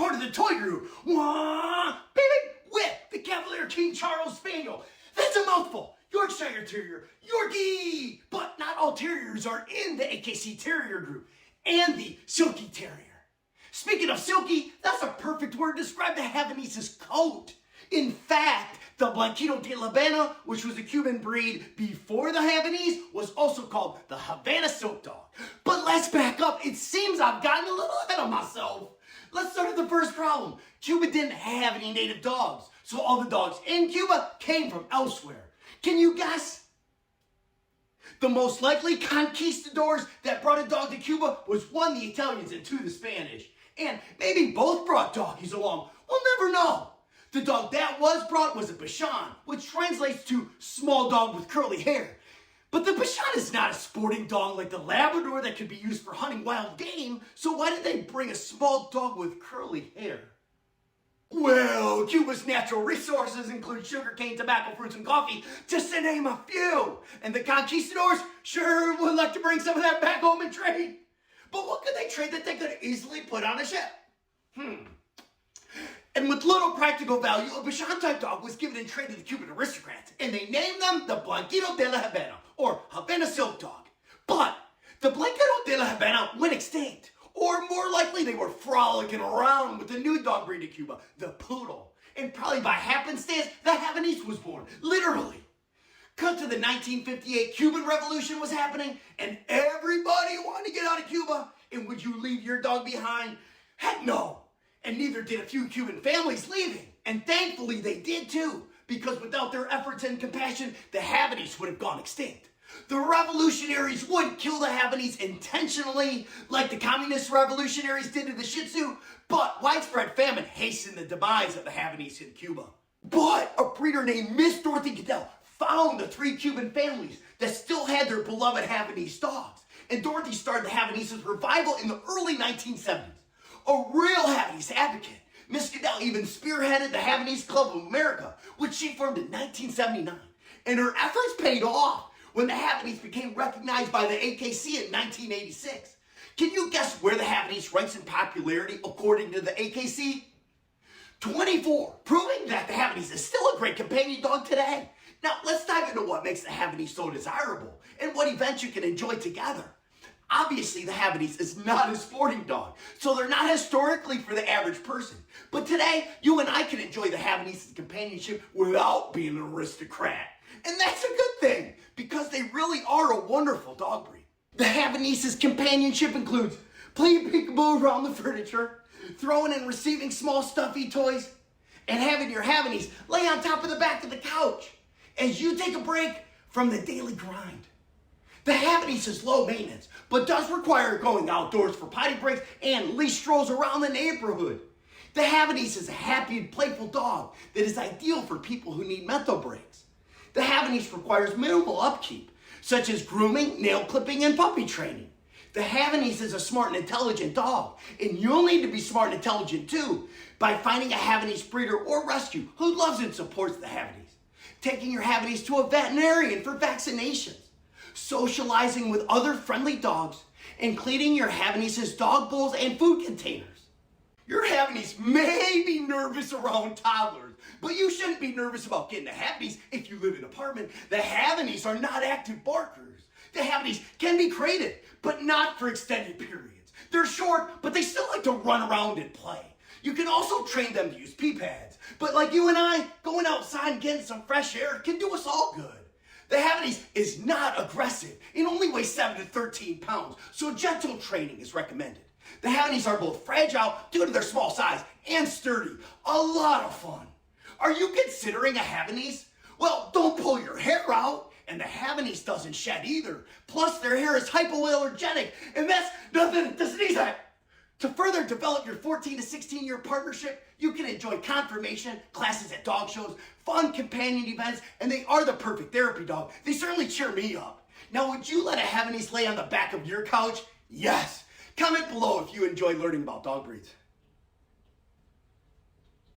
part of the toy group. Wah, baby, with the Cavalier King Charles Spaniel. That's a mouthful. Yorkshire Terrier, Yorkie. But not all terriers are in the AKC Terrier Group and the Silky Terrier. Speaking of silky, that's a perfect word to describe the Havaneses' coat. In fact, the Blanquito de La Habana, which was a Cuban breed before the Havanese, was also called the Havana Silk Dog. But let's back up. It seems I've gotten a little ahead of myself. Let's start with the first problem. Cuba didn't have any native dogs, so all the dogs in Cuba came from elsewhere. Can you guess? The most likely conquistadors that brought a dog to Cuba was one, the Italians, and two, the Spanish. And maybe both brought doggies along. We'll never know. The dog that was brought was a Bichon, which translates to small dog with curly hair. But the Bichon is not a sporting dog like the labrador that could be used for hunting wild game, so why did they bring a small dog with curly hair? Well, Cuba's natural resources include sugarcane, tobacco, fruits, and coffee, just to name a few. And the conquistadors sure would like to bring some of that back home and trade. But what could they trade that they could easily put on a ship? And with little practical value, a Bichon-type dog was given in trade to the Cuban aristocrats, and they named them the Blanquito de la Habana, or Havana Silk Dog. But the Blanquito de la Habana went extinct, or more likely they were frolicking around with the new dog breed of Cuba, the poodle. And probably by happenstance, the Havanese was born, literally. Cut to the 1958 Cuban Revolution was happening, and everybody wanted to get out of Cuba. And would you leave your dog behind? Heck no. And neither did a few Cuban families leaving. And thankfully they did too, because without their efforts and compassion, the Havanese would have gone extinct. The revolutionaries would kill the Havanese intentionally, like the communist revolutionaries did to the Shih Tzu, but widespread famine hastened the demise of the Havanese in Cuba. But a breeder named Miss Dorothy Goodell found the three Cuban families that still had their beloved Havanese dogs. And Dorothy started the Havaneses revival in the early 1970s. A real Havanese advocate, Miss Goodell even spearheaded the Havanese Club of America, which she formed in 1979. And her efforts paid off when the Havanese became recognized by the AKC in 1986. Can you guess where the Havanese ranks in popularity according to the AKC? 24, proving that the Havanese is still a great companion dog today. Now, let's dive into what makes the Havanese so desirable and what events you can enjoy together. Obviously, the Havanese is not a sporting dog, so they're not historically for the average person. But today, you and I can enjoy the Havanese's companionship without being an aristocrat. And that's a good thing, because they really are a wonderful dog breed. The Havanese's companionship includes playing peekaboo around the furniture, throwing and receiving small stuffy toys, and having your Havanese lay on top of the back of the couch as you take a break from the daily grind. The Havanese is low maintenance, but does require going outdoors for potty breaks and leash strolls around the neighborhood. The Havanese is a happy and playful dog that is ideal for people who need mental breaks. The Havanese requires minimal upkeep, such as grooming, nail clipping, and puppy training. The Havanese is a smart and intelligent dog, and you'll need to be smart and intelligent too by finding a Havanese breeder or rescue who loves and supports the Havanese, taking your Havanese to a veterinarian for vaccinations, socializing with other friendly dogs, and cleaning your Havanese's dog bowls and food containers. Your Havanese may be nervous around toddlers, but you shouldn't be nervous about getting a Havanese if you live in an apartment. The Havanese are not active barkers. The Havanese can be crated, but not for extended periods. They're short, but they still like to run around and play. You can also train them to use pee pads, but like you and I, going outside and getting some fresh air can do us all good. The Havanese is not aggressive. It only weighs 7 to 13 pounds, so gentle training is recommended. The Havanese are both fragile due to their small size and sturdy. A lot of fun. Are you considering a Havanese? Well, don't pull your hair out. And the Havanese doesn't shed either. Plus, their hair is hypoallergenic, and that's nothing to sneeze at. To further develop your 14 to 16-year partnership, you can enjoy confirmation, classes at dog shows, fun companion events, and they are the perfect therapy dog. They certainly cheer me up. Now, would you let a Havanese lay on the back of your couch? Yes. Comment below if you enjoy learning about dog breeds.